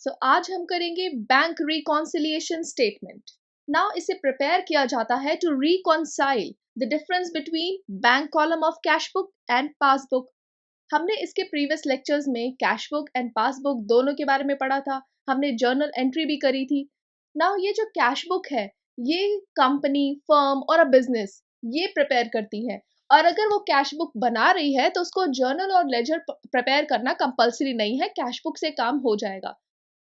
सो आज हम करेंगे बैंक रिकॉन्सिलिएशन स्टेटमेंट। नाउ इसे प्रिपेयर किया जाता है to reconcile the difference between bank column of cash book and passbook. हमने इसके प्रीवियस लेक्चर्स में कैश बुक एंड पासबुक दोनों के बारे में पढ़ा था। हमने जर्नल एंट्री भी करी थी। नाउ ये जो कैश बुक है, ये कंपनी, फर्म और अ बिजनेस ये प्रिपेयर करती है। और अगर वो कैश बुक बना रही है तो उसको जर्नल और लेजर प्रिपेयर करना कंपलसरी नहीं है, कैश बुक से काम हो जाएगा।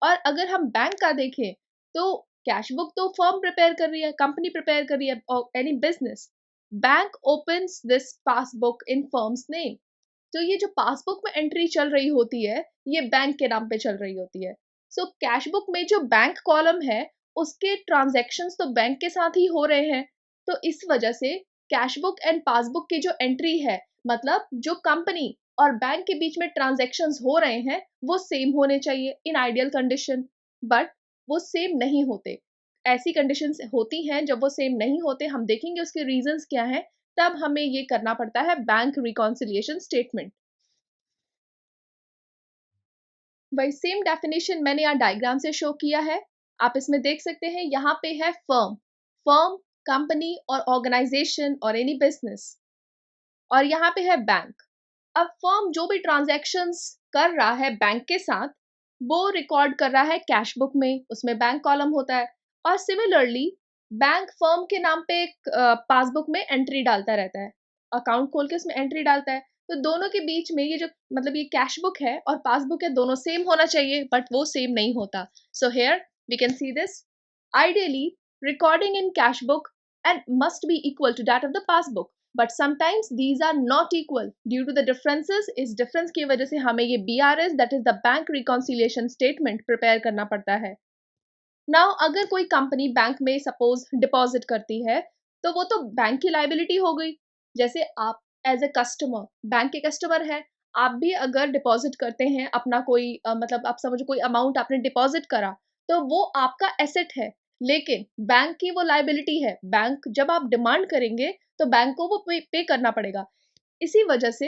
और अगर हम बैंक का देखें तो कैश बुक तो फर्म प्रिपेयर कर रही है, कंपनी प्रिपेयर कर रही है, और any business. Bank opens this passbook in firms name. तो ये जो पासबुक में एंट्री चल रही होती है, ये बैंक के नाम पे चल रही होती है। सो कैश बुक में जो बैंक कॉलम है, उसके ट्रांजैक्शंस तो बैंक के साथ ही हो रहे हैं। तो इस वजह से कैश बुक एंड पासबुक की जो एंट्री है, मतलब जो कंपनी और बैंक के बीच में ट्रांजैक्शंस हो रहे हैं, वो सेम होने चाहिए इन आइडियल कंडीशन। बट वो सेम नहीं होते। ऐसी कंडीशंस होती हैं जब वो सेम नहीं होते, हम देखेंगे उसके रीजंस क्या हैं। तब हमें ये करना पड़ता है बैंक रिकॉन्सिलिएशन स्टेटमेंट। वही सेम डेफिनेशन मैंने यहाँ डायग्राम से शो किया है। आप इसमें देख सकते हैं, यहाँ पे है फर्म, फर्म, कंपनी और ऑर्गेनाइजेशन और एनी बिजनेस। और यहाँ पे है बैंक। अब फर्म जो भी ट्रांजैक्शंस कर रहा है बैंक के साथ, वो रिकॉर्ड कर रहा है कैश बुक में, उसमें बैंक कॉलम होता है। और सिमिलरली बैंक फर्म के नाम पे एक पासबुक में एंट्री डालता रहता है, अकाउंट खोल के उसमें एंट्री डालता है। तो दोनों के बीच में ये जो, मतलब ये कैश बुक है और पासबुक है, दोनों सेम होना चाहिए, बट वो सेम नहीं होता। So here we can see this. Ideally recording in cash book and must be equal to that of the passbook, but sometimes these are not equal due to the differences। इस difference की वजह से हमें ये BRS, that is the bank reconciliation statement, prepare करना पड़ता है। Now अगर कोई कंपनी बैंक में सपोज डिपॉजिट करती है, तो वो तो बैंक की लाइबिलिटी हो गई। जैसे आप एज ए कस्टमर, बैंक के कस्टमर है, आप भी अगर डिपॉजिट करते हैं अपना कोई मतलब आप समझो कोई अमाउंट आपने डिपॉजिट करा, तो वो आपका एसेट है। लेकिन बैंक की वो लाइबिलिटी है। बैंक जब आप डिमांड करेंगे तो बैंक को वो पे करना पड़ेगा। इसी वजह से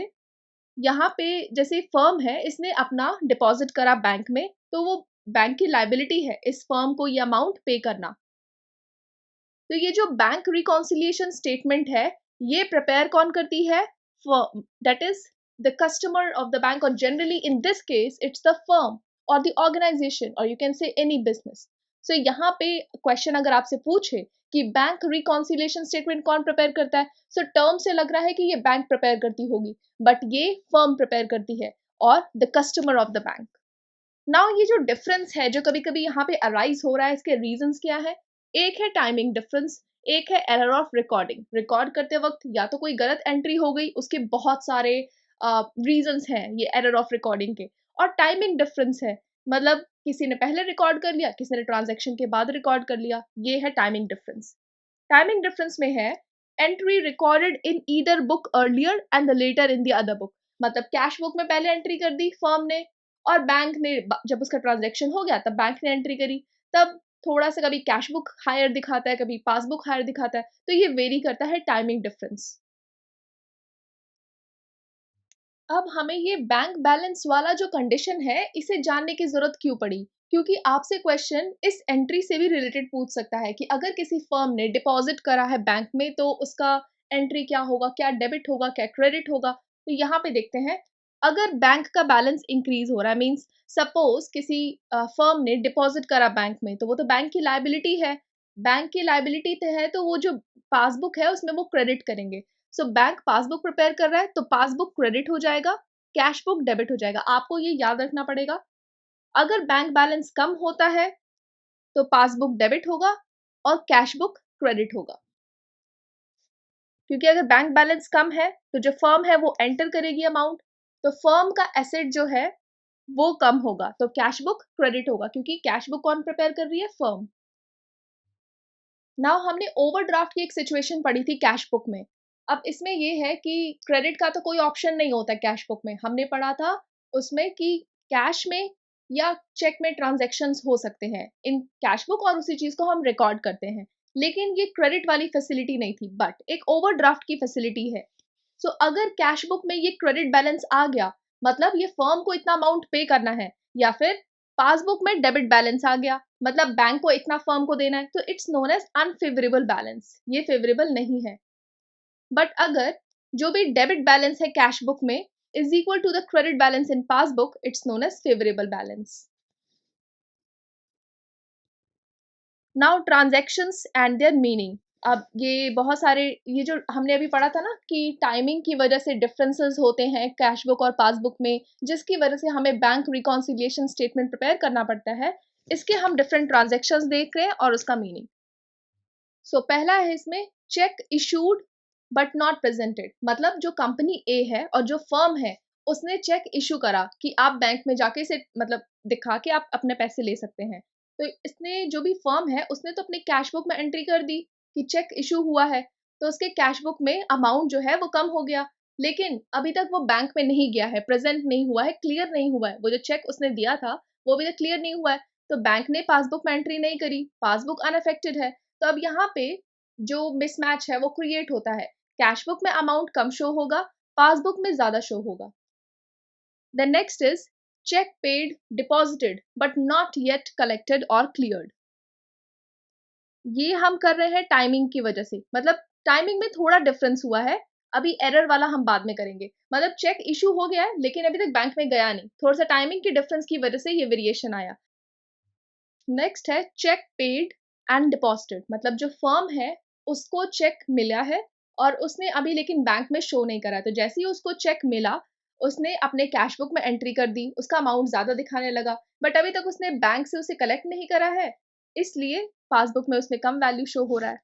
यहाँ पे जैसे फर्म है, इसने अपना डिपॉजिट करा बैंक में, तो वो बैंक की लाइबिलिटी है इस फर्म को ये अमाउंट पे करना। तो ये जो बैंक रिकॉन्सिलिएशन स्टेटमेंट है, ये प्रिपेयर कौन करती है? Firm, that is the customer of the bank, और generally in this case it's the firm और द ऑर्गेनाइजेशन, और you can say any business. So यहाँ पे क्वेश्चन अगर आपसे पूछे कि बैंक रिकॉन्सिलिएशन स्टेटमेंट कौन प्रिपेयर करता है, सो टर्म से लग रहा है कि ये बैंक प्रिपेयर करती होगी, बट ये फर्म प्रिपेयर करती है, और the customer of the bank. Now ये जो डिफरेंस है जो कभी कभी यहाँ पे अराइज हो रहा है, इसके रीजंस क्या है? एक है टाइमिंग डिफरेंस, एक है एरर ऑफ रिकॉर्डिंग। रिकॉर्ड करते वक्त या तो कोई गलत एंट्री हो गई, उसके बहुत सारे रीजंस हैं ये एरर ऑफ रिकॉर्डिंग के। और टाइमिंग डिफरेंस है, मतलब किसी ने पहले रिकॉर्ड कर लिया, किसी ने ट्रांजेक्शन के बाद रिकॉर्ड कर लिया, ये है टाइमिंग डिफरेंस। टाइमिंग डिफरेंस में है entry recorded in either book earlier and the latter in the other book. मतलब कैश बुक में पहले एंट्री कर दी फर्म ने, और बैंक ने जब उसका ट्रांजैक्शन हो गया तब बैंक ने एंट्री करी। तब थोड़ा सा कभी कैश बुक हायर दिखाता है, कभी पासबुक हायर दिखाता है, तो ये वेरी करता है टाइमिंग डिफरेंस। अब हमें ये बैंक बैलेंस वाला जो कंडीशन है, इसे जानने की जरूरत क्यों पड़ी? क्योंकि आपसे क्वेश्चन इस एंट्री से भी रिलेटेड पूछ सकता है कि अगर किसी फर्म ने डिपॉजिट करा है बैंक में, तो उसका एंट्री क्या होगा, क्या डेबिट होगा, क्या क्रेडिट होगा। तो यहाँ पे देखते हैं, अगर बैंक का बैलेंस इंक्रीज हो रहा है, मीन्स सपोज किसी फर्म ने डिपॉजिट करा बैंक में, तो वो तो बैंक की लाइबिलिटी है। बैंक की लाइबिलिटी है, तो वो जो पासबुक है उसमें वो क्रेडिट करेंगे। सो बैंक पासबुक प्रिपेयर कर रहा है, तो पासबुक क्रेडिट हो जाएगा, कैश बुक डेबिट हो जाएगा। आपको ये याद रखना पड़ेगा। अगर बैंक बैलेंस कम होता है तो पासबुक डेबिट होगा और कैश बुक क्रेडिट होगा। क्योंकि अगर बैंक बैलेंस कम है तो जो फर्म है वो एंटर करेगी अमाउंट, तो फर्म का एसेट जो है वो कम होगा, तो कैश बुक क्रेडिट होगा, क्योंकि कैश बुक कौन प्रिपेयर कर रही है? फर्म। नाउ हमने ओवरड्राफ्ट की एक सिचुएशन पढ़ी थी कैश बुक में। अब इसमें ये है कि क्रेडिट का तो कोई ऑप्शन नहीं होता कैश बुक में। हमने पढ़ा था उसमें कि कैश में या चेक में ट्रांजैक्शंस हो सकते हैं इन कैश बुक, और उसी चीज को हम रिकॉर्ड करते हैं। लेकिन ये क्रेडिट वाली फैसिलिटी नहीं थी, बट एक ओवरड्राफ्ट की फैसिलिटी है। सो अगर कैश बुक में ये क्रेडिट बैलेंस आ गया, मतलब ये फर्म को इतना अमाउंट पे करना है, या फिर पासबुक में डेबिट बैलेंस आ गया, मतलब बैंक को इतना फर्म को देना है, तो it's known as unfavourable balance, ये फेवरेबल नहीं है। बट अगर जो भी डेबिट बैलेंस है कैश बुक में is equal to the credit balance in passbook, it's known as favourable balance. Now transactions and their meaning. अब ये बहुत सारे, ये जो हमने अभी पढ़ा था ना कि टाइमिंग की वजह से डिफरेंसेस होते हैं कैश बुक और पासबुक में, जिसकी वजह से हमें बैंक रिकॉन्सिलिएशन स्टेटमेंट प्रिपेयर करना पड़ता है, इसके हम डिफरेंट ट्रांजैक्शंस देख रहे हैं और उसका मीनिंग। सो पहला है इसमें check issued but not presented, मतलब जो कंपनी ए है और जो फर्म है उसने चेक इशू करा कि आप बैंक में जाके से मतलब दिखा के आप अपने पैसे ले सकते हैं, तो इसने जो भी फर्म है उसने तो अपने कैश बुक में एंट्री कर दी कि चेक इशू हुआ है, तो उसके कैश बुक में अमाउंट जो है वो कम हो गया, लेकिन अभी तक वो बैंक में नहीं गया है, प्रेजेंट नहीं हुआ है, क्लियर नहीं हुआ है, वो जो चेक उसने दिया था वो अभी तक क्लियर नहीं हुआ है, तो बैंक ने पासबुक में एंट्री नहीं करी, पासबुक अनअफेक्टेड है। तो अब यहाँ पे जो मिसमैच है वो क्रिएट होता है, कैश बुक में अमाउंट कम शो होगा, पासबुक में ज्यादा शो होगा। The next is cheque paid deposited but not yet collected और क्लियर्ड। ये हम कर रहे हैं टाइमिंग की वजह से, मतलब टाइमिंग में थोड़ा डिफरेंस हुआ है, अभी एरर वाला हम बाद में करेंगे, मतलब चेक इशू हो गया है लेकिन अभी तक बैंक में गया नहीं, थोड़ा सा टाइमिंग की डिफरेंस की वजह से ये वेरिएशन आया। नेक्स्ट है चेक पेड एंड डिपॉजिटेड, मतलब जो फर्म है उसको चेक मिला है और उसने अभी लेकिन बैंक में शो नहीं करा, तो जैसे ही उसको चेक मिला उसने अपने कैश बुक में एंट्री कर दी, उसका अमाउंट ज्यादा दिखाने लगा, बट अभी तक उसने बैंक से उसे कलेक्ट नहीं करा है, इसलिए पासबुक में उसमें कम वैल्यू शो हो रहा है।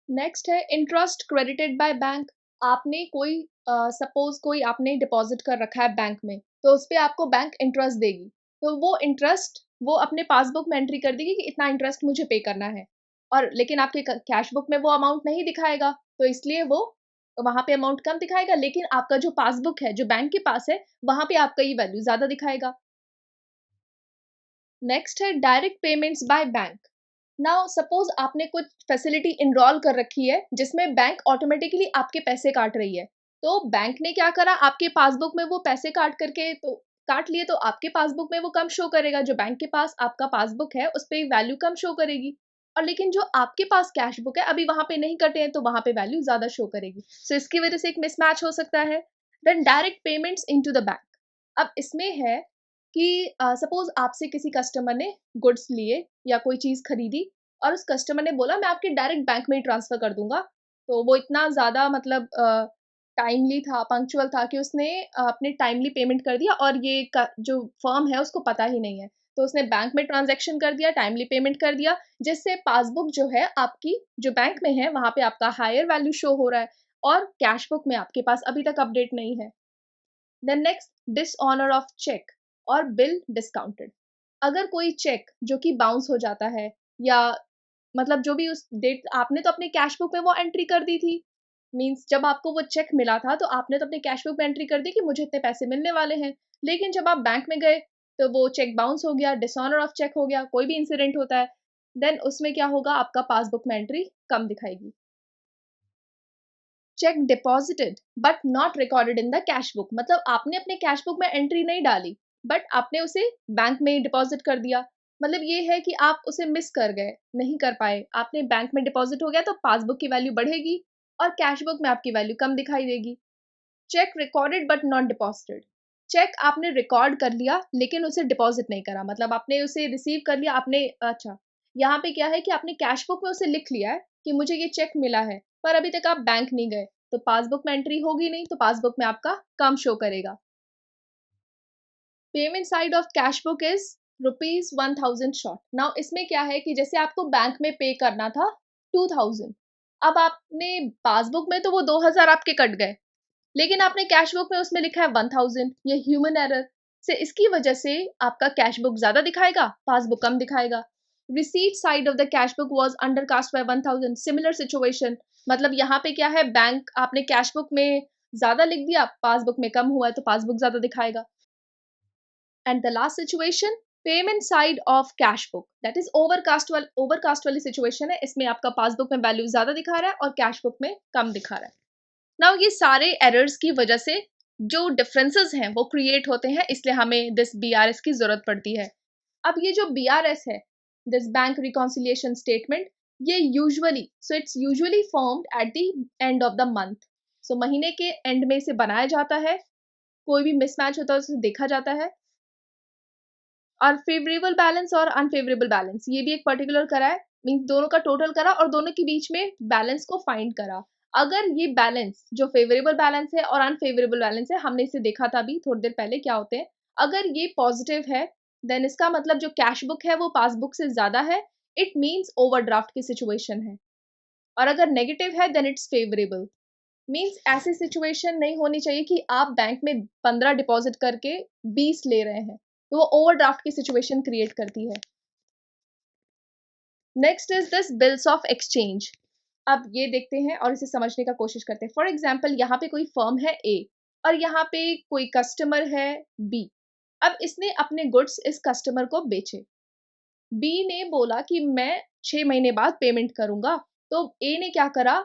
नेक्स्ट है इंटरेस्ट क्रेडिटेड बाय बैंक। आपने कोई सपोज कोई आपने डिपॉजिट कर रखा है बैंक में, तो उस पर आपको बैंक इंटरेस्ट देगी, तो वो इंटरेस्ट वो अपने पासबुक में एंट्री कर देगी कि इतना इंटरेस्ट मुझे पे करना है, और लेकिन आपके कैश बुक में वो अमाउंट नहीं दिखाएगा, तो इसलिए वो वहां पे अमाउंट कम दिखाएगा, लेकिन आपका जो पासबुक है जो बैंक के पास है वहां पे आपका ये वैल्यू ज्यादा दिखाएगा। नेक्स्ट है direct payments by bank. Now suppose आपने कुछ फैसिलिटी इनरोल कर रखी है जिसमें बैंक ऑटोमेटिकली आपके पैसे काट रही है, तो बैंक ने क्या करा, आपके पासबुक में वो पैसे काट करके तो काट लिए, तो आपके पासबुक में वो कम शो करेगा, जो बैंक के पास आपका पासबुक है उस पर वैल्यू कम शो करेगी, और लेकिन जो आपके पास कैश बुक है अभी वहां पे नहीं कटे हैं तो वहां पे वैल्यू ज्यादा शो करेगी, सो इसकी वजह से एक मिसमैच हो सकता है। Then direct payments into the bank. अब इसमें है कि सपोज आपसे किसी कस्टमर ने गुड्स लिए या कोई चीज खरीदी और उस कस्टमर ने बोला मैं आपके डायरेक्ट बैंक में ही ट्रांसफर कर दूंगा, तो वो इतना ज़्यादा मतलब टाइमली था, पंक्चुअल था कि उसने अपने टाइमली पेमेंट कर दिया, और ये जो फर्म है उसको पता ही नहीं है, तो उसने बैंक में ट्रांजैक्शन कर दिया, टाइमली पेमेंट कर दिया, जिससे पासबुक जो है आपकी जो बैंक में है वहाँ पे आपका हायर वैल्यू शो हो रहा है और कैश बुक में आपके पास अभी तक अपडेट नहीं है। Then next dishonour of cheque और बिल डिस्काउंटेड। अगर कोई चेक जो कि बाउंस हो जाता है, या मतलब जो भी उस डेट आपने तो अपने कैश बुक में वो एंट्री कर दी थी, मींस जब आपको वो चेक मिला था तो आपने तो अपने कैश बुक में एंट्री कर दी कि मुझे इतने पैसे मिलने वाले हैं, लेकिन जब आप बैंक में गए तो वो चेक बाउंस हो गया, डिसऑनर ऑफ चेक हो गया, कोई भी इंसिडेंट होता है, देन उसमें क्या होगा, आपका पासबुक में एंट्री कम दिखाएगी। Check deposited but not recorded in the cash book, मतलब आपने अपने कैश बुक में एंट्री नहीं डाली बट आपने उसे बैंक में ही डिपॉजिट कर दिया, मतलब ये है कि आप उसे मिस कर गए, नहीं कर पाए, आपने बैंक में डिपॉजिट हो गया तो पासबुक की वैल्यू बढ़ेगी और कैश बुक में आपकी वैल्यू कम दिखाई देगी। Cheque recorded but not deposited. Cheque आपने रिकॉर्ड कर लिया लेकिन उसे डिपॉजिट नहीं करा, मतलब आपने उसे रिसीव कर लिया, आपने अच्छा यहाँ पे क्या है कि आपने कैश बुक में उसे लिख लिया है कि मुझे ये चेक मिला है, पर अभी तक आप बैंक नहीं गए, तो पासबुक में एंट्री होगी नहीं, तो पासबुक में आपका कम शो करेगा। Payment side of cash book is ₹1000 short. Now इसमें क्या है कि जैसे आपको बैंक में पे करना था 2000, अब आपने पासबुक में तो वो 2000 आपके कट गए, लेकिन आपने कैश बुक में उसमें लिखा है 1000, ये ह्यूमन एरर से इसकी वजह से आपका कैश बुक ज्यादा दिखाएगा, पासबुक कम दिखाएगा। Receipt side of the cash book was undercast bye 1000, similar situation, मतलब यहाँ पे क्या है, बैंक आपने कैश बुक में ज्यादा लिख दिया, पासबुक में कम हुआ है तो पासबुक ज्यादा दिखाएगा। And the last situation payment side of cash book, that is overcast वाली सिचुएशन है, इसमें आपका पासबुक में वैल्यू ज्यादा दिखा रहा है और कैश बुक में कम दिखा रहा है। नाउ ये सारे एरर्स की वजह से जो डिफरेंसेस हैं वो क्रिएट होते हैं, इसलिए हमें दिस BRS की जरूरत पड़ती है। अब ये जो BRS है, दिस बैंक रिकॉन्सिलिएशन स्टेटमेंट, ये it's usually formed at the end of the month. So महीने के एंड में इसे बनाया जाता है, कोई भी मिसमैच होता है उसे देखा जाता है। और फेवरेबल बैलेंस और अनफेवरेबल बैलेंस, ये भी एक पर्टिकुलर करा है, मीन्स दोनों का टोटल करा और दोनों के बीच में बैलेंस को फाइंड करा। अगर ये बैलेंस जो फेवरेबल बैलेंस है और अनफेवरेबल बैलेंस है, हमने इसे देखा था अभी थोड़ी देर पहले क्या होते हैं, अगर ये पॉजिटिव है देन इसका मतलब जो कैश बुक है वो पासबुक से ज्यादा है, इट मीन्स ओवरड्राफ्ट की सिचुएशन है। और अगर नेगेटिव है देन इट्स फेवरेबल, मीन्स ऐसी सिचुएशन नहीं होनी चाहिए कि आप बैंक में 15 डिपॉजिट करके 20 ले रहे हैं, तो वो ओवरड्राफ्ट की सिचुएशन क्रिएट करती है। Next is this bills of exchange. अब ये देखते हैं और इसे समझने का कोशिश करते हैं। फॉर एग्जाम्पल, यहाँ पे कोई फर्म है A और यहाँ पे कोई कस्टमर है B। अब इसने अपने गुड्स इस कस्टमर को बेचे। B ने बोला कि मैं 6 महीने बाद पेमेंट करूंगा, तो A ने क्या करा,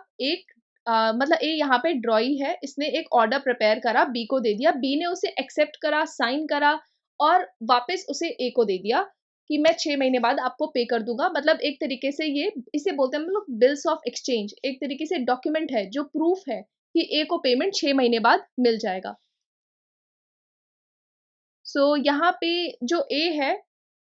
मतलब A यहाँ पे ड्रॉई है, इसने एक ऑर्डर प्रिपेयर करा, B को दे दिया, B ने उसे एक्सेप्ट करा, साइन करा और वापस उसे A को दे दिया कि मैं 6 महीने बाद आपको पे कर दूंगा। मतलब एक तरीके से ये इसे बोलते हैं हम लोग बिल्स ऑफ एक्सचेंज, एक तरीके से डॉक्यूमेंट है जो प्रूफ है कि A को पेमेंट 6 महीने बाद मिल जाएगा। सो यहाँ पे जो A है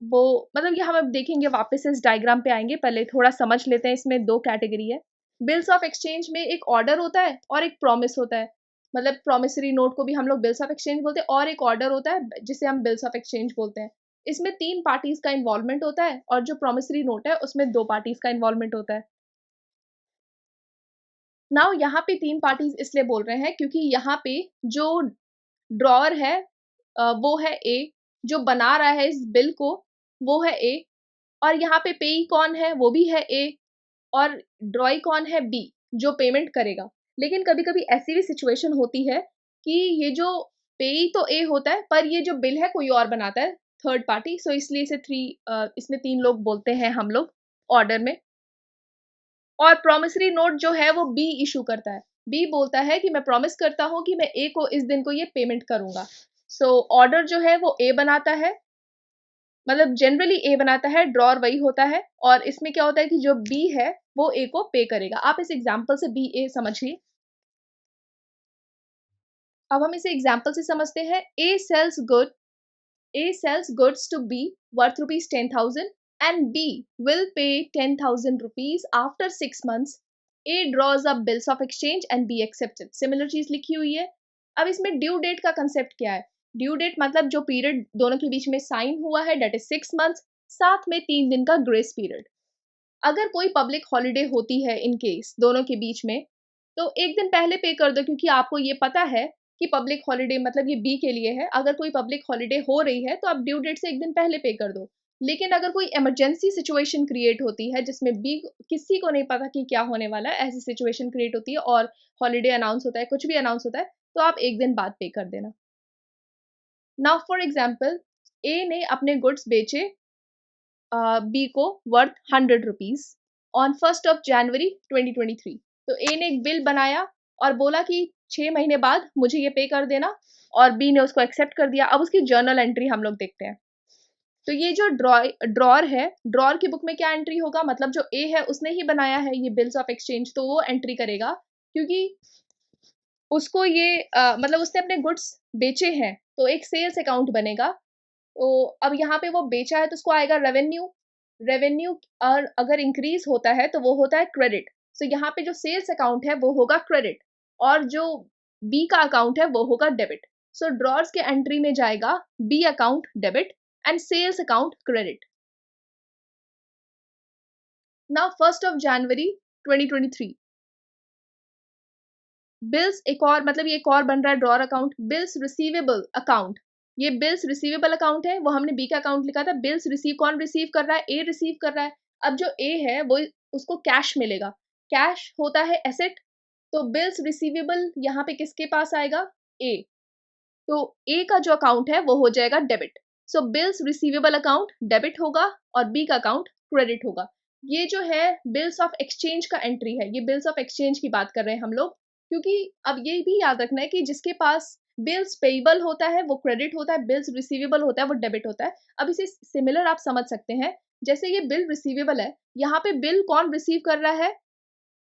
वो, मतलब ये हम अब देखेंगे, वापस इस डायग्राम पे आएंगे, पहले थोड़ा समझ लेते हैं। इसमें दो कैटेगरी है। बिल्स ऑफ एक्सचेंज में एक ऑर्डर होता है और एक प्रॉमिस होता है, मतलब प्रॉमिसरी नोट को भी हम लोग बिल्स ऑफ एक्सचेंज बोलते हैं, और एक ऑर्डर होता है जिसे हम बिल्स ऑफ एक्सचेंज बोलते हैं। इसमें 3 पार्टीज का इन्वॉल्वमेंट होता है और जो प्रॉमिसरी नोट है उसमें 2 पार्टीज का इन्वॉल्वमेंट होता है। नाउ यहाँ पे 3 पार्टीज इसलिए बोल रहे हैं क्योंकि यहाँ पे जो ड्रॉअर है वो है A, जो बना रहा है इस बिल को वो है A, और यहाँ पे पेई कौन है वो भी है A, और ड्रॉई कौन है B, जो पेमेंट करेगा। लेकिन कभी कभी ऐसी भी सिचुएशन होती है कि ये जो पेई तो A होता है पर ये जो बिल है कोई और बनाता है, थर्ड पार्टी। सो इसलिए इसमें 3 लोग बोलते हैं हम लोग ऑर्डर में। और प्रॉमिसरी नोट जो है वो B इशू करता है। B बोलता है कि मैं प्रॉमिस करता हूँ कि मैं A को इस दिन को ये पेमेंट करूंगा। सो ऑर्डर जो है वो A बनाता है, मतलब जनरली A बनाता है, ड्रॉर वही होता है। और इसमें क्या होता है कि जो B है वो A को पे करेगा। आप इस एग्जाम्पल से BA समझिए। अब हम इसे एग्जाम्पल से समझते हैं। A sells goods to B worth rupees 10,000 and B will pay 10,000 rupees after 6 months. A draws up bills of exchange and B accepts it. Similar चीज लिखी हुई है। अब इसमें ड्यू डेट का कंसेप्ट क्या है? ड्यू डेट मतलब जो पीरियड दोनों के बीच में साइन हुआ है, डेट इज 6 मंथ्स, साथ में 3 दिन का ग्रेस पीरियड। अगर कोई पब्लिक हॉलीडे होती है इन केस दोनों के बीच में, तो एक दिन पहले पे कर दो, क्योंकि आपको ये पता है कि पब्लिक हॉलीडे मतलब ये बी के लिए है। अगर कोई पब्लिक हॉलीडे हो रही है तो आप ड्यू डेट से एक दिन पहले पे कर दो। लेकिन अगर कोई इमरजेंसी सिचुएशन क्रिएट होती है जिसमें बी, किसी को नहीं पता कि क्या होने वाला है, ऐसी सिचुएशन क्रिएट होती है और हॉलीडे अनाउंस होता है, कुछ भी अनाउंस होता है, तो आप एक दिन बाद पे कर देना। नाउ फॉर एग्जाम्पल, ए ने अपने गुड्स बेचे बी को वर्थ 100 रुपीज ऑन 1 जनवरी 2023। तो ए ने एक बिल बनाया और बोला कि 6 महीने बाद मुझे ये पे कर देना, और बी ने उसको एक्सेप्ट कर दिया। अब उसकी जर्नल एंट्री हम लोग देखते हैं। तो ये जो ड्रॉर है, ड्रॉर की बुक में क्या एंट्री होगा, मतलब जो ए है उसने ही बनाया है ये बिल्स ऑफ एक्सचेंज, तो वो एंट्री करेगा क्योंकि उसको ये मतलब उसने अपने गुड्स बेचे हैं, तो एक सेल्स अकाउंट बनेगा। तो अब यहाँ पे वो बेचा है तो उसको आएगा रेवेन्यू। रेवेन्यू और अगर इंक्रीज होता है तो वो होता है क्रेडिट। सो यहाँ पे जो सेल्स अकाउंट है वो होगा क्रेडिट, और जो बी का अकाउंट है वो होगा डेबिट। सो ड्रॉर्स के एंट्री में जाएगा B account debit and sales account credit. Now 1 January 2023 bills, एक और मतलब ये एक और बन रहा है drawer account, bills receivable account. ये बिल्स रिसीवेबल अकाउंट है, वो हमने बी का अकाउंट लिखा था। बिल्स रिसीव कौन रिसीव कर रहा है? ए रिसीव कर रहा है। अब जो ए है वो, उसको कैश मिलेगा। कैश होता है एसेट, तो बिल्स रिसीवेबल यहाँ पे किसके पास आएगा? ए। तो ए का जो अकाउंट है वो हो जाएगा डेबिट। सो बिल्स रिसीवेबल अकाउंट डेबिट होगा और बी का अकाउंट क्रेडिट होगा। ये जो है बिल्स ऑफ एक्सचेंज का एंट्री है, ये बिल्स ऑफ एक्सचेंज की बात कर रहे हैं हम लोग। क्योंकि अब ये भी याद रखना है कि जिसके पास बिल्स पेएबल होता है वो क्रेडिट होता है, बिल्स रिसीवेबल होता है वो डेबिट होता है। अब इसे सिमिलर आप समझ सकते हैं, जैसे ये बिल रिसीवेबल है, यहाँ पे बिल कौन रिसीव कर रहा है?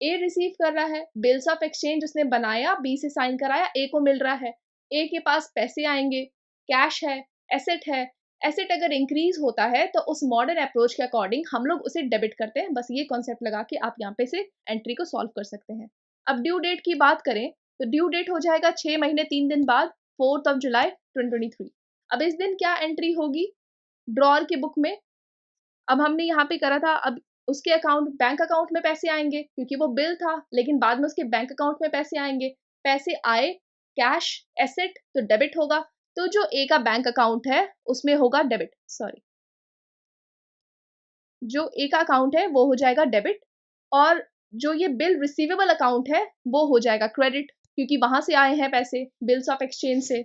ए रिसीव कर रहा है। बिल्स ऑफ एक्सचेंज उसने बनाया, बी से साइन कराया, ए को मिल रहा है। ए के पास पैसे आएंगे, कैश है, एसेट है। एसेट अगर इंक्रीज होता है तो उस मॉडर्न अप्रोच के अकॉर्डिंग हम लोग उसे डेबिट करते हैं। बस ये कॉन्सेप्ट लगा के आप यहाँ पे से एंट्री को सॉल्व कर सकते हैं। अब ड्यू डेट की बात करें तो ड्यू डेट हो जाएगा 6 महीने 3 दिन बाद, 4 जुलाई 2023। अब इस दिन क्या एंट्री होगी ड्रॉअर की बुक में? अब हमने यहाँ पे करा था, अब उसके अकाउंट बैंक अकाउंट में पैसे आएंगे क्योंकि वो बिल था, लेकिन बाद में उसके बैंक अकाउंट में पैसे आएंगे। पैसे आए, कैश, एसेट, तो डेबिट होगा। तो जो ए का बैंक अकाउंट है उसमें होगा डेबिट, सॉरी, जो ए का अकाउंट है वो हो जाएगा डेबिट, और जो ये बिल रिसीवेबल अकाउंट है वो हो जाएगा क्रेडिट, क्योंकि वहां से आए हैं पैसे बिल्स ऑफ एक्सचेंज से।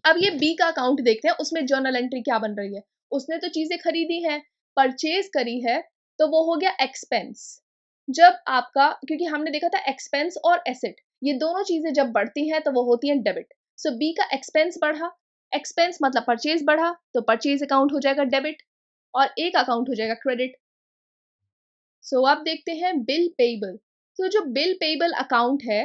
अब ये बी का अकाउंट देखते हैं, उसमें जर्नल एंट्री क्या बन रही है। उसने तो चीजें खरीदी हैं, परचेज करी है, तो वो हो गया एक्सपेंस। जब आपका, क्योंकि हमने देखा था एक्सपेंस और एसेट ये दोनों चीजें जब बढ़ती हैं तो वो होती हैं डेबिट। सो बी का एक्सपेंस बढ़ा, एक्सपेंस मतलब परचेज बढ़ा, तो परचेज अकाउंट हो जाएगा डेबिट, और ए का अकाउंट हो जाएगा क्रेडिट। सो अब देखते हैं बिल पेएबल। तो जो बिल पेएबल अकाउंट है,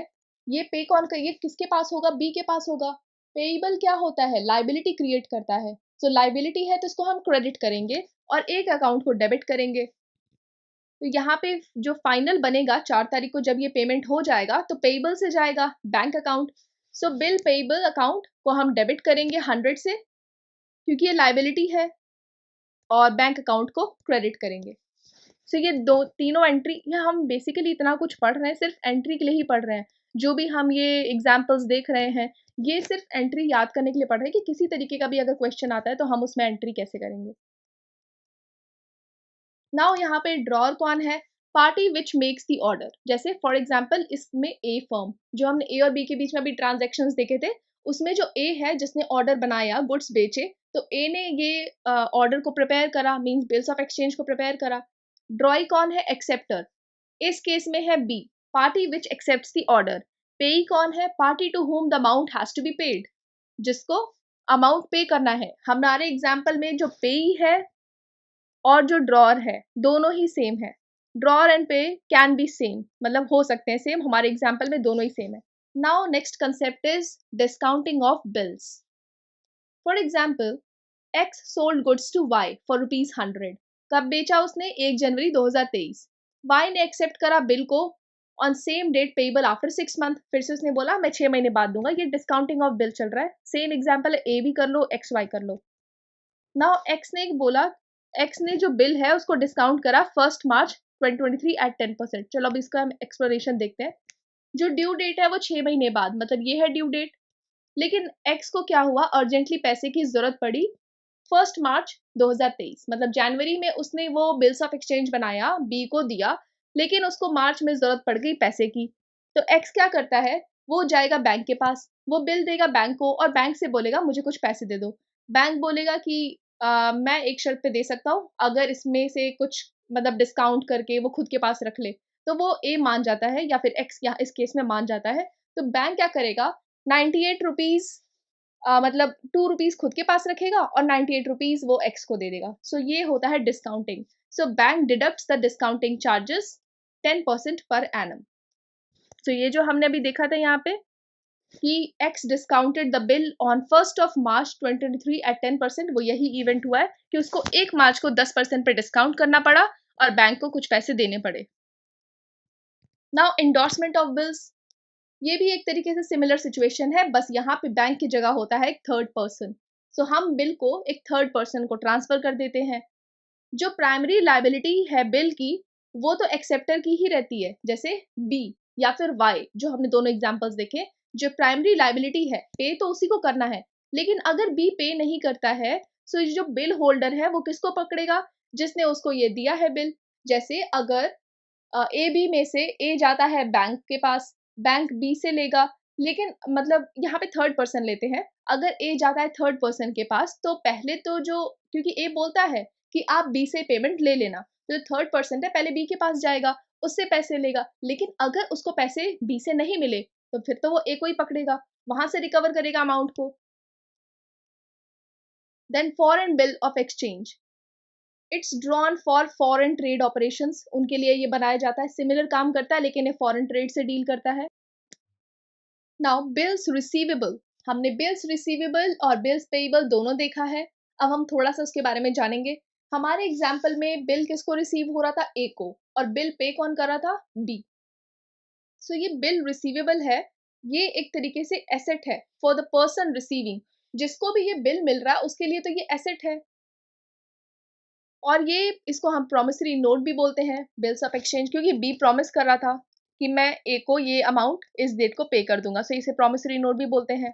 ये पे कौन कर, ये किसके पास होगा? बी के पास होगा। पेएबल क्या होता है? लाइबिलिटी क्रिएट करता है। सो लाइबिलिटी है तो इसको हम क्रेडिट करेंगे और एक अकाउंट को डेबिट करेंगे। तो यहाँ पे जो फाइनल बनेगा 4 तारीख को जब ये पेमेंट हो जाएगा तो पेएबल से जाएगा बैंक अकाउंट। सो बिल पेएबल अकाउंट को हम डेबिट करेंगे 100 से, क्योंकि ये लाइबिलिटी है, और बैंक अकाउंट को क्रेडिट करेंगे। सो ये दो तीनों एंट्री, ये हम बेसिकली इतना कुछ पढ़ रहे हैं सिर्फ एंट्री के लिए ही पढ़ रहे हैं। जो भी हम ये एग्जाम्पल्स देख रहे हैं ये सिर्फ एंट्री याद करने के लिए पढ़ रहे हैं कि किसी तरीके का भी अगर क्वेश्चन आता है तो हम उसमें एंट्री कैसे करेंगे। नाउ यहाँ पे ड्रॉअर कौन है? Party which makes the order. जैसे फॉर एग्जाम्पल इसमें ए फर्म, जो हमने ए और बी के बीच में भी ट्रांजेक्शन्स देखे थे, उसमें जो ए है जिसने ऑर्डर बनाया, गुड्स बेचे, तो ए ने ये ऑर्डर को प्रिपेयर करा, मीन्स बिल्स ऑफ एक्सचेंज को प्रिपेयर करा। ड्रॉई कौन है? एक्सेप्टर। इस केस में है B, party which accepts the order. Payee कौन है? Party to whom the amount has to be paid, जिसको अमाउंट पे करना है। हमारे एग्जाम्पल में जो पेई है और जो ड्रॉअर है दोनों ही सेम है। Drawer and pay can be same, मतलब हो सकते हैं सेम, हमारे एग्जाम्पल में दोनों ही सेम है। Now next concept is discounting of bills. For example X sold goods to Y for ₹100। कब बेचा उसने? 1 जनवरी 2023। वाई ने एक्सेप्ट करा बिल को on same date payable after 6 month. फिर से उसने बोला मैं 6 महीने बाद दूंगा। ये डिस्काउंटिंग ऑफ बिल चल रहा है। सेम एग्जाम्पल ए भी कर लो, एक्स वाई कर लो। नाउ एक्स ने बोला, एक्स ने जो बिल है उसको डिस्काउंट करा 1 मार्च 2023 एट 10%। चलो अब इसका हम एक्सप्लेनेशन देखते हैं। जो ड्यू डेट है वो 6 महीने बाद, मतलब ये है ड्यू डेट। लेकिन एक्स को क्या हुआ, अर्जेंटली पैसे की जरूरत पड़ी 1 मार्च 2023, मतलब जनवरी में उसने वो बिल्स ऑफ एक्सचेंज बनाया, बी को दिया, लेकिन उसको मार्च में जरूरत पड़ गई पैसे की। तो एक्स क्या करता है, वो जाएगा बैंक के पास, वो बिल देगा बैंक को और बैंक से बोलेगा मुझे कुछ पैसे दे दो। बैंक बोलेगा कि मैं एक शर्त पे दे सकता हूँ, अगर इसमें से कुछ मतलब डिस्काउंट करके वो खुद के पास रख ले। तो वो ए मान जाता है या फिर एक्स यहाँ इस केस में मान जाता है। तो बैंक क्या करेगा, 98 रुपीज मतलब ₹2 खुद के पास रखेगा और 98 रुपीज वो एक्स को दे देगा। सो ये होता है discounting. So bank deducts the discounting charges 10% per annum. सो ये जो हमने अभी देखा था यहाँ पे कि X discounted the bill on 1 March 2023 at 10%, वो यही इवेंट हुआ है कि उसको 1 मार्च को 10% पे डिस्काउंट करना पड़ा और बैंक को कुछ पैसे देने पड़े। नाउ एंडोर्समेंट ऑफ बिल्स, ये भी एक तरीके से सिमिलर सिचुएशन है, बस यहाँ पे बैंक की जगह होता है एक थर्ड पर्सन। सो हम बिल को एक थर्ड पर्सन को ट्रांसफर कर देते हैं। जो प्राइमरी लाइबिलिटी है बिल की वो तो एक्सेप्टर की ही रहती है, जैसे बी या फिर वाई जो हमने दोनों एग्जांपल्स देखे। जो प्राइमरी लाइबिलिटी है पे तो उसी को करना है, लेकिन अगर बी पे नहीं करता है सो जो बिल होल्डर है वो किसको पकड़ेगा, जिसने उसको ये दिया है बिल। जैसे अगर ए बी में से ए जाता है बैंक के पास, बैंक बी से लेगा, लेकिन मतलब यहाँ पे थर्ड पर्सन लेते हैं। अगर ए जाता है थर्ड पर्सन के पास तो पहले तो जो, क्योंकि ए बोलता है कि आप बी से पेमेंट ले लेना, तो थर्ड पर्सन है पहले बी के पास जाएगा, उससे पैसे लेगा। लेकिन अगर उसको पैसे बी से नहीं मिले तो फिर तो वो ए को ही पकड़ेगा। वहां से रिकवर करेगा अमाउंट को। Then foreign bill of exchange, it's drawn for foreign trade operations, उनके लिए ये बनाया जाता है, सिमिलर काम करता है लेकिन ये फॉरेन ट्रेड से डील करता है। नाउ बिल्स रिसीवेबल, हमने बिल्स रिसीवेबल और बिल्स पेएबल दोनों देखा है। अब हम थोड़ा सा उसके बारे में जानेंगे। हमारे एग्जाम्पल में बिल किसको रिसीव हो रहा था, ए को, और बिल पे कौन कर रहा था, बी। सो ये बिल रिसीवेबल है, ये एक तरीके से एसेट है फॉर द पर्सन रिसीविंग, जिसको भी ये बिल मिल रहा है उसके लिए तो ये एसेट है। और ये इसको हम प्रॉमिसरी नोट भी बोलते हैं, बिल्स ऑफ एक्सचेंज, क्योंकि बी प्रॉमिस कर रहा था कि मैं ए को ये अमाउंट इस डेट को पे कर दूंगा, सो इसे प्रॉमिसरी नोट भी बोलते हैं।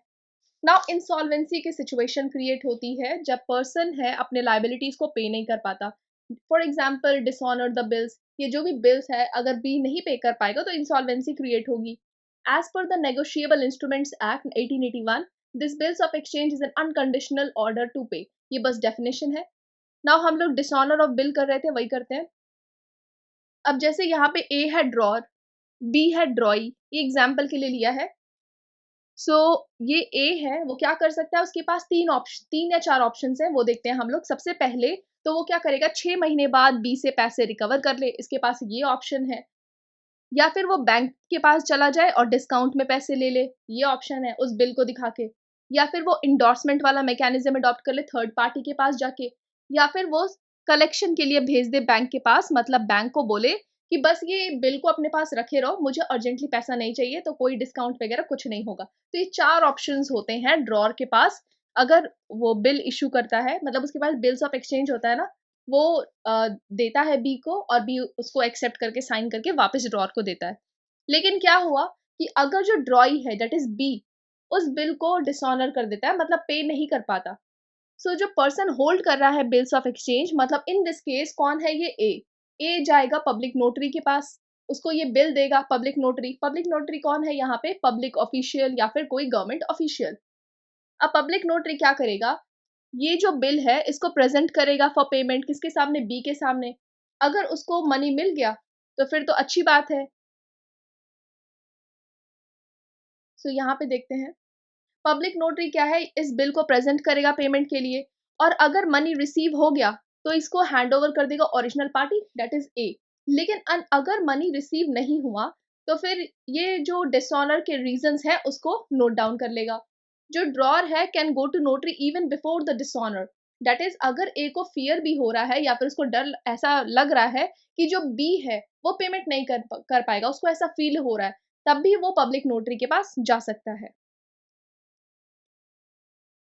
नाउ इंसॉल्वेंसी की सिचुएशन क्रिएट होती है जब पर्सन है अपने लाइबिलिटीज को पे नहीं कर पाता। For example dishonour the bills, ये जो भी बिल्स है अगर बी नहीं पे कर पाएगा तो इंसॉल्वेंसी क्रिएट होगी। As per the negotiable instruments act 1881, this bills of exchange is an unconditional order to pay, ये बस डेफिनेशन है। नाउ हम लोग डिसऑनर ऑफ बिल कर रहे थे, वही करते हैं। अब जैसे यहाँ पे ए है ड्रॉर, बी है ड्रॉई, ये एग्जाम्पल के लिए लिया है। सो ये ए है, वो क्या कर सकता है, उसके पास तीन या चार ऑप्शन है, वो देखते हैं हम लोग। सबसे पहले तो वो क्या करेगा, 6 महीने बाद बी से पैसे रिकवर कर ले, इसके पास ये ऑप्शन है। या फिर वो बैंक के पास चला जाए और डिस्काउंट में पैसे ले ले, ये ऑप्शन है उस बिल को दिखा के। या फिर वो इंडोर्समेंट वाला मैकेनिज्म अडॉप्ट कर ले थर्ड पार्टी के पास जाके। या फिर वो कलेक्शन के लिए भेज दे बैंक के पास, मतलब बैंक को बोले कि बस ये बिल को अपने पास रखे रहो, मुझे अर्जेंटली पैसा नहीं चाहिए, तो कोई डिस्काउंट वगैरह कुछ नहीं होगा। तो ये चार ऑप्शंस होते हैं ड्रॉर के पास, अगर वो बिल इशू करता है, मतलब उसके पास बिल्स ऑफ एक्सचेंज होता है ना, वो देता है बी को और बी उसको एक्सेप्ट करके साइन करके वापस ड्रॉर को देता है। लेकिन क्या हुआ कि अगर जो ड्रॉई है दैट इज बी उस बिल को डिसऑनर कर देता है, मतलब पे नहीं कर पाता, सो जो पर्सन होल्ड कर रहा है बिल्स ऑफ एक्सचेंज, मतलब इन दिस केस कौन है, ये ए जाएगा पब्लिक नोटरी के पास, उसको ये बिल देगा पब्लिक नोटरी। पब्लिक नोटरी कौन है यहाँ पे, पब्लिक ऑफिशियल या फिर कोई गवर्नमेंट ऑफिशियल। अब पब्लिक नोटरी क्या करेगा, ये जो बिल है इसको प्रेजेंट करेगा फॉर पेमेंट, किसके सामने, बी के सामने। अगर उसको मनी मिल गया तो फिर तो अच्छी बात है। सो यहाँ पे देखते हैं पब्लिक नोटरी क्या है, इस बिल को प्रेजेंट करेगा पेमेंट के लिए, और अगर मनी रिसीव हो गया तो इसको हैंड ओवर कर देगा original party that is a. लेकिन अगर मनी रिसीव नहीं हुआ तो फिर ये जो डिसऑनर के रीजंस है उसको नोट डाउन कर लेगा। जो ड्रॉर है can go to notary even before the dishonour, that is अगर ए को फियर भी हो रहा है या फिर उसको डर ऐसा लग रहा है कि जो बी है वो पेमेंट नहीं कर पाएगा, उसको ऐसा फील हो रहा है, तब भी वो पब्लिक नोटरी के पास जा सकता है।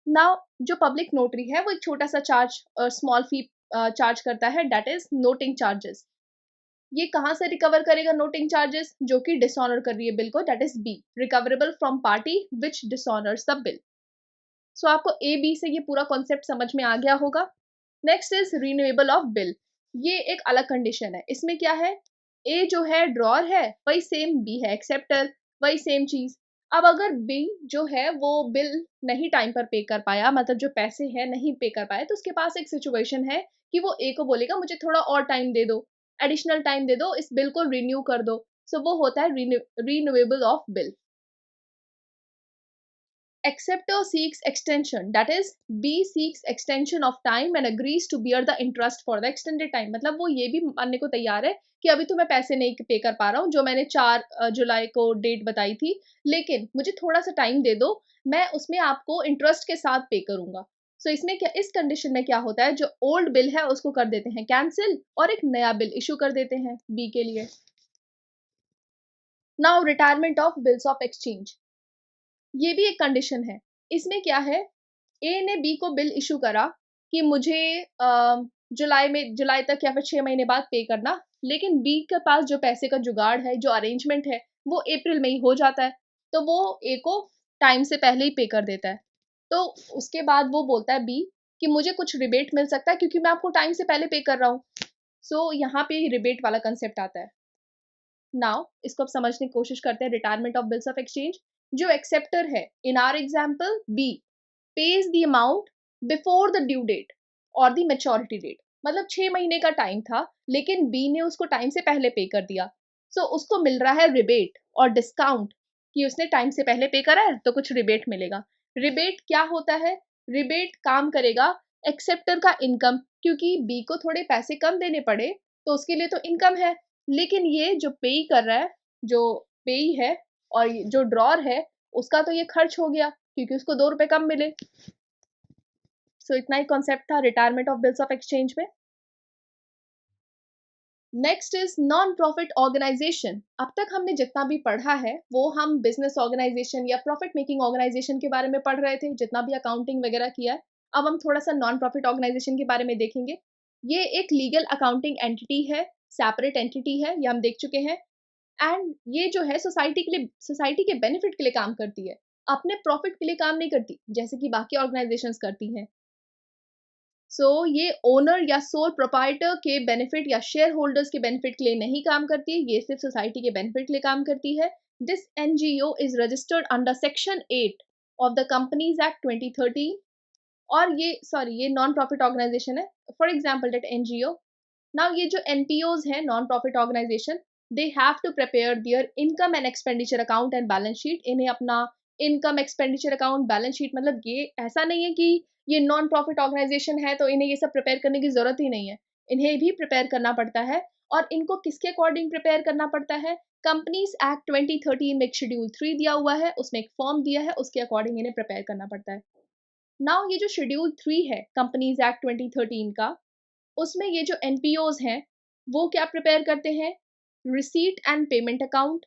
नाउ जो पब्लिक नोटरी है वो एक छोटा सा चार्ज, स्मॉल फी चार्ज करता है, दैट इज नोटिंग चार्जेस। ये कहाँ से रिकवर करेगा नोटिंग चार्जेस, जो कि डिसऑनर कर रही है बिल को, that is be, recoverable from party which dishonours the bill. So आपको ए बी से ये पूरा कॉन्सेप्ट समझ में आ गया होगा। Next is renewable of bill, ये एक अलग कंडीशन है। इसमें क्या है, ए जो है ड्रॉर है वही सेम बी है एक्सेप्टर, वही सेम चीज। अब अगर बी जो है वो बिल नहीं टाइम पर पे कर पाया, मतलब जो पैसे हैं नहीं पे कर पाए, तो उसके पास एक सिचुएशन है कि वो ए को बोलेगा मुझे थोड़ा और टाइम दे दो, एडिशनल टाइम दे दो, इस बिल को रिन्यू कर दो। सो वो होता है renewable of bill. Acceptor seeks extension, that is B seeks extension of time and agrees to bear the interest for the extended time, मतलब वो ये भी मानने को तैयार है कि अभी तो मैं पैसे नहीं पे कर पा रहा हूँ, जो मैंने 4 जुलाई को डेट बताई थी, लेकिन मुझे थोड़ा सा टाइम दे दो, मैं उसमें आपको इंटरेस्ट के साथ पे करूंगा। सो इसमें क्या, इस कंडीशन में क्या होता है, जो ओल्ड बिल है उसको कर देते हैं कैंसिल और एक नया बिल इशू कर देते हैं बी के लिए। Now retirement of bills of exchange, ये भी एक कंडीशन है। इसमें क्या है, ए ने बी को बिल इशू करा कि मुझे जुलाई तक या फिर 6 महीने बाद पे करना, लेकिन बी के पास जो पैसे का जुगाड़ है, जो अरेंजमेंट है, वो अप्रैल में ही हो जाता है, तो वो ए को टाइम से पहले ही पे कर देता है। तो उसके बाद वो बोलता है बी कि मुझे कुछ रिबेट मिल सकता है क्योंकि मैं आपको टाइम से पहले पे कर रहा हूँ। सो यहाँ पे रिबेट वाला कंसेप्ट आता है। नाउ इसको अब समझने की कोशिश करते हैं, retirement of bills of exchange. जो एक्सेप्टर है in our example B pays the amount before the due date और the maturity date, मतलब 6 महीने का टाइम था लेकिन बी ने उसको टाइम से पहले पे कर दिया, सो उसको मिल रहा है रिबेट और डिस्काउंट कि उसने टाइम से पहले पे करा है तो कुछ रिबेट मिलेगा। रिबेट क्या होता है? रिबेट काम करेगा एक्सेप्टर का इनकम, क्योंकि बी को थोड़े पैसे कम देने पड़े तो उसके लिए तो इनकम है, लेकिन ये जो पेई कर रहा है, जो पेई है और जो ड्रॉर है, उसका तो ये खर्च हो गया क्योंकि उसको 2 रुपए कम मिले। सो इतना ही कॉन्सेप्ट था retirement of bills of exchange में। Next is non profit organization. अब तक हमने जितना भी पढ़ा है वो हम बिजनेस ऑर्गेनाइजेशन या प्रॉफिट मेकिंग ऑर्गेनाइजेशन के बारे में पढ़ रहे थे, जितना भी अकाउंटिंग वगैरह किया है। अब हम थोड़ा सा नॉन प्रॉफिट ऑर्गेनाइजेशन के बारे में देखेंगे। ये एक लीगल अकाउंटिंग एंटिटी है, सेपरेट एंटिटी है, ये हम देख चुके हैं। एंड ये जो है सोसाइटी के लिए, सोसाइटी के बेनिफिट के लिए काम करती है, अपने प्रॉफिट के लिए काम नहीं करती जैसे कि बाकी ऑर्गेनाइजेशंस करती हैं। सो ये ओनर या सोल प्रोप्राइटर के बेनिफिट या शेयर होल्डर्स के बेनिफिट के लिए नहीं काम करती है, ये सिर्फ सोसाइटी के बेनिफिट के लिए काम करती है। This NGO is registered under section 8 of the companies act 2013। और ये नॉन प्रॉफिट ऑर्गेनाइजेशन है। For example that NGO, now ये जो एनपीओज हैं, non profit organisation, they have to prepare their income and expenditure account and balance sheet. इन्हें अपना income expenditure account balance sheet, मतलब ये ऐसा नहीं है कि ये नॉन प्रॉफिट ऑर्गेनाइजेशन है तो इन्हें ये सब प्रिपेयर करने की जरूरत ही नहीं है, इन्हें भी प्रिपेयर करना पड़ता है। और इनको किसके अकॉर्डिंग प्रिपेयर करना पड़ता है? कंपनीज एक्ट 2013 में एक शेड्यूल 3 दिया हुआ है, उसमें एक फॉर्म दिया है, उसके अकॉर्डिंग इन्हें प्रिपेयर करना पड़ता है। नाउ ये जो शेड्यूल 3 है कंपनीज एक्ट 2013 का, उसमें ये जो एनपीओज हैं वो क्या प्रिपेयर करते हैं? Receipt and payment account,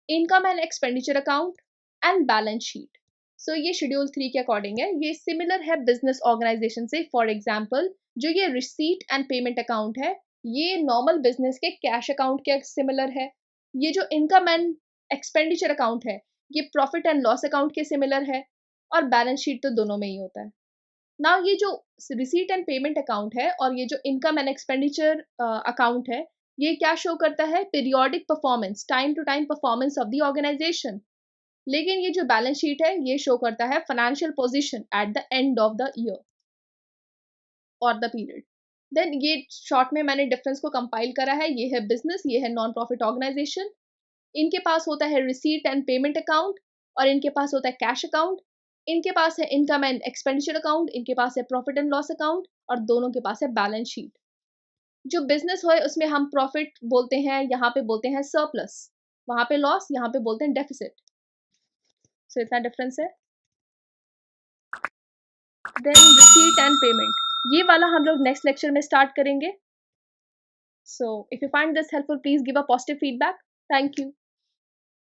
income and expenditure account and balance sheet. So ये शेड्यूल 3 के अकॉर्डिंग है, ये सिमिलर है बिजनेस ऑर्गेनाइजेशन से। फॉर एग्जाम्पल जो ये रिसीट एंड पेमेंट अकाउंट है, ये नॉर्मल बिजनेस के कैश अकाउंट के सिमिलर है। ये जो इनकम एंड एक्सपेंडिचर अकाउंट है, ये प्रॉफिट एंड लॉस अकाउंट के सिमिलर है। और बैलेंस शीट तो दोनों में ही होता है। ना ये जो रिसीट एंड पेमेंट अकाउंट है और ये जो इनकम एंड एक्सपेंडिचर अकाउंट है, ये क्या शो करता है? Periodic performance, time to time performance of the organisation. लेकिन ये जो बैलेंस शीट है ये शो करता है financial position eight the end of the year और द पीरियड। देन ये शॉर्ट में मैंने डिफरेंस को कंपाइल करा है। ये है बिजनेस, ये है नॉन प्रॉफिट ऑर्गेनाइजेशन। इनके पास होता है रिसीट एंड पेमेंट अकाउंट और इनके पास होता है कैश अकाउंट। इनके पास है इनकम एंड एक्सपेंडिचर अकाउंट, इनके पास है प्रॉफिट एंड लॉस अकाउंट और दोनों के पास है बैलेंस शीट। जो बिजनेस हो उसमें हम प्रॉफिट बोलते हैं, यहाँ पे बोलते हैं सरप्लस, वहां पे लॉस, यहाँ पे बोलते हैं डेफिसिट। सो इतना डिफरेंस है। देन रिसीट एंड पेमेंट, ये वाला हम लोग नेक्स्ट लेक्चर में स्टार्ट करेंगे। So if you find this helpful please give a positive feedback. Thank you.